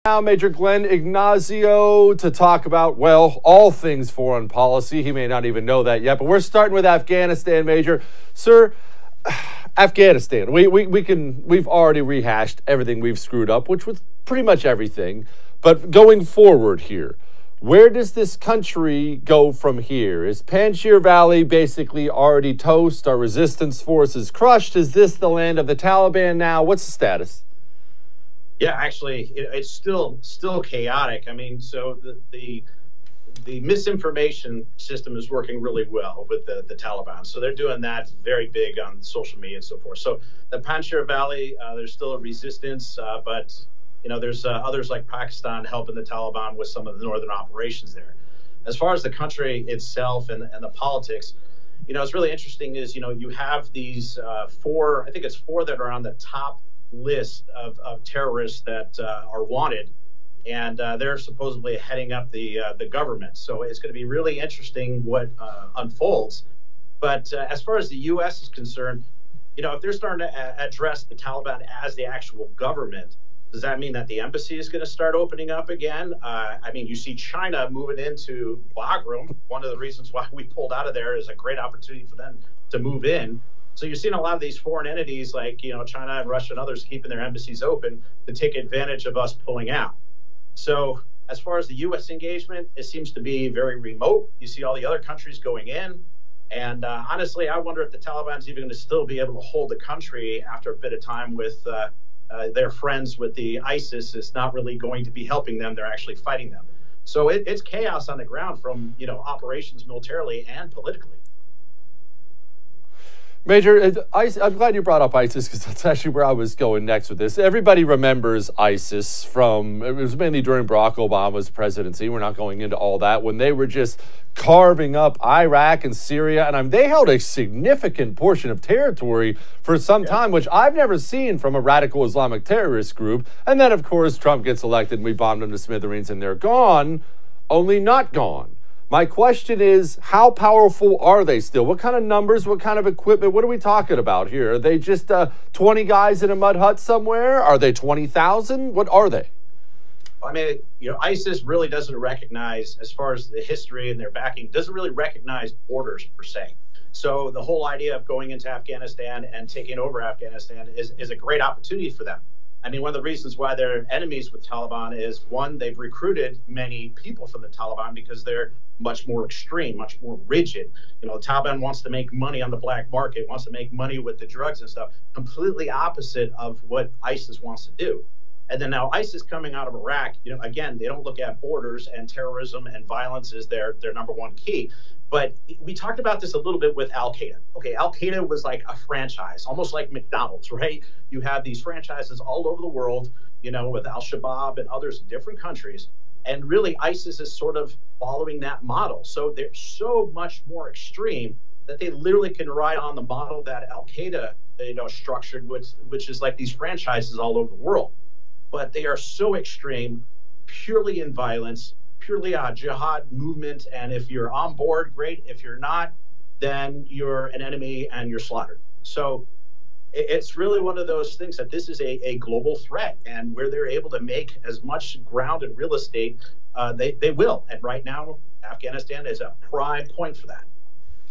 Now, Major Glenn Ignacio to talk about, well, all things foreign policy. He may not even know that yet, but we're starting with Afghanistan, Major. Sir, Afghanistan, we've already rehashed everything we've screwed up, which was pretty much everything. But going forward here, where does this country go from here? Is Panjshir Valley basically already toast? Our resistance forces crushed? Is this the land of the Taliban now? What's the status? Yeah, actually, it's still chaotic. I mean, so the misinformation system is working really well with the Taliban. So they're doing that very big on social media and so forth. So the Panjshir Valley, there's still a resistance, but there's others like Pakistan helping the Taliban with some of the northern operations there. As far as the country itself and the politics, it's really interesting is, you have these four that are on the top list of terrorists that are wanted, and they're supposedly heading up the government. So it's going to be really interesting what unfolds. But as far as the U.S. is concerned, if they're starting to address the Taliban as the actual government, does that mean that the embassy is going to start opening up again? I mean, you see China moving into Bagram. One of the reasons why we pulled out of there is a great opportunity for them to move in. So you're seeing a lot of these foreign entities like, China and Russia and others keeping their embassies open to take advantage of us pulling out. So as far as the U.S. engagement, it seems to be very remote. You see all the other countries going in. And honestly, I wonder if the Taliban's even going to still be able to hold the country after a bit of time with their friends with the ISIS is not really going to be helping them. They're actually fighting them. So it's chaos on the ground from, operations militarily and politically. Major, I'm glad you brought up ISIS because that's actually where I was going next with this. Everybody remembers ISIS it was mainly during Barack Obama's presidency. We're not going into all that, when they were just carving up Iraq and Syria. And they held a significant portion of territory for some time, which I've never seen from a radical Islamic terrorist group. And then, of course, Trump gets elected and we bombed them to smithereens and they're gone, only not gone. My question is, how powerful are they still? What kind of numbers, what kind of equipment, what are we talking about here? Are they just 20 guys in a mud hut somewhere? Are they 20,000? What are they? I mean, ISIS really doesn't recognize, as far as the history and their backing, doesn't really recognize borders per se. So the whole idea of going into Afghanistan and taking over Afghanistan is a great opportunity for them. I mean, one of the reasons why they're enemies with Taliban is, one, they've recruited many people from the Taliban because they're much more extreme, much more rigid. The Taliban wants to make money on the black market, wants to make money with the drugs and stuff, completely opposite of what ISIS wants to do. And then now ISIS coming out of Iraq, again, they don't look at borders, and terrorism and violence is their number one key. But we talked about this a little bit with Al-Qaeda. Okay, Al-Qaeda was like a franchise, almost like McDonald's, right? You have these franchises all over the world, with Al-Shabaab and others in different countries. And really, ISIS is sort of following that model. So they're so much more extreme that they literally can ride on the model that Al-Qaeda, structured, which is like these franchises all over the world. But they are so extreme, purely in violence, purely a jihad movement, and if you're on board, great. If you're not, then you're an enemy and you're slaughtered. So it's really one of those things that this is a global threat, and where they're able to make as much ground and real estate, they will. And right now, Afghanistan is a prime point for that.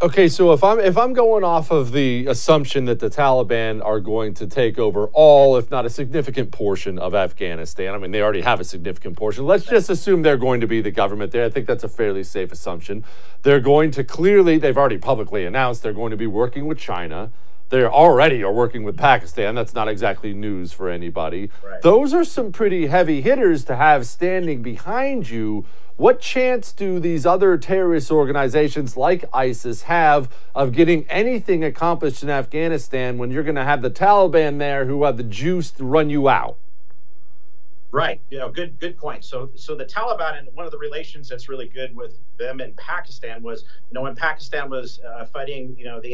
Okay, so if I'm going off of the assumption that the Taliban are going to take over all, if not a significant portion of Afghanistan, I mean, they already have a significant portion. Let's just assume they're going to be the government there. I think that's a fairly safe assumption. They're going to they've already publicly announced they're going to be working with China. They already are working with Pakistan. That's not exactly news for anybody. Right. Those are some pretty heavy hitters to have standing behind you. What chance do these other terrorist organizations like ISIS have of getting anything accomplished in Afghanistan when you're going to have the Taliban there who have the juice to run you out? Right. Good point. So the Taliban, and one of the relations that's really good with them in Pakistan was, when Pakistan was fighting, the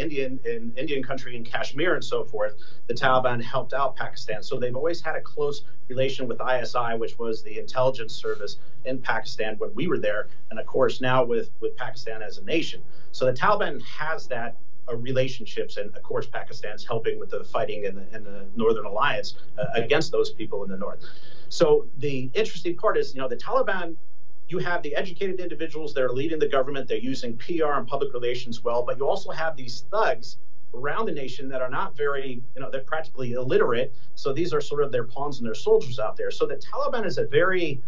Indian country in Kashmir and so forth, the Taliban helped out Pakistan. So they've always had a close relation with ISI, which was the intelligence service in Pakistan when we were there, and of course now with Pakistan as a nation. So the Taliban has that relationships, and of course Pakistan's helping with the fighting in the Northern Alliance against those people in the north. So the interesting part is, the Taliban, you have the educated individuals that are leading the government, they're using PR and public relations well, but you also have these thugs around the nation that are not very, they're practically illiterate. So these are sort of their pawns and their soldiers out there. So the Taliban is a very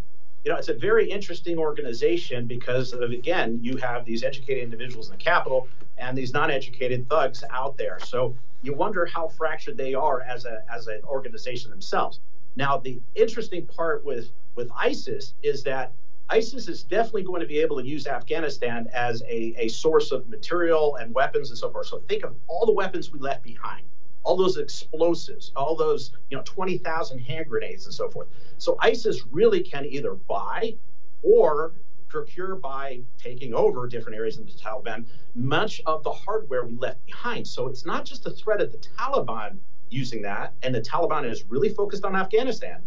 it's a very interesting organization because again, you have these educated individuals in the capital and these non-educated thugs out there. So you wonder how fractured they are as an organization themselves. Now, the interesting part with ISIS is that ISIS is definitely going to be able to use Afghanistan as a source of material and weapons and so forth. So think of all the weapons we left behind, all those explosives, all those 20,000 hand grenades and so forth. So ISIS really can either buy or procure by taking over different areas in the Taliban much of the hardware we left behind. So it's not just a threat of the Taliban using that, and the Taliban is really focused on Afghanistan.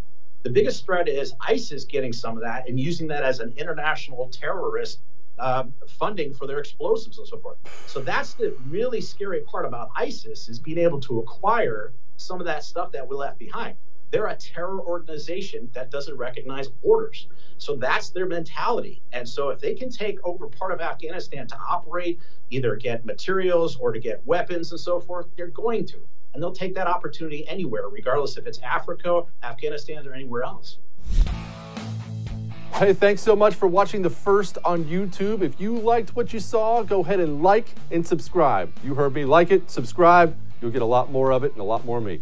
The biggest threat is ISIS getting some of that and using that as an international terrorist funding for their explosives and so forth. So that's the really scary part about ISIS, is being able to acquire some of that stuff that we left behind. They're a terror organization that doesn't recognize borders. So that's their mentality. And so if they can take over part of Afghanistan to operate, either get materials or to get weapons and so forth, they're going to. And they'll take that opportunity anywhere, regardless if it's Africa, Afghanistan, or anywhere else. Hey, thanks so much for watching The First on YouTube. If you liked what you saw, go ahead and like and subscribe. You heard me. Like it, subscribe. You'll get a lot more of it and a lot more of me.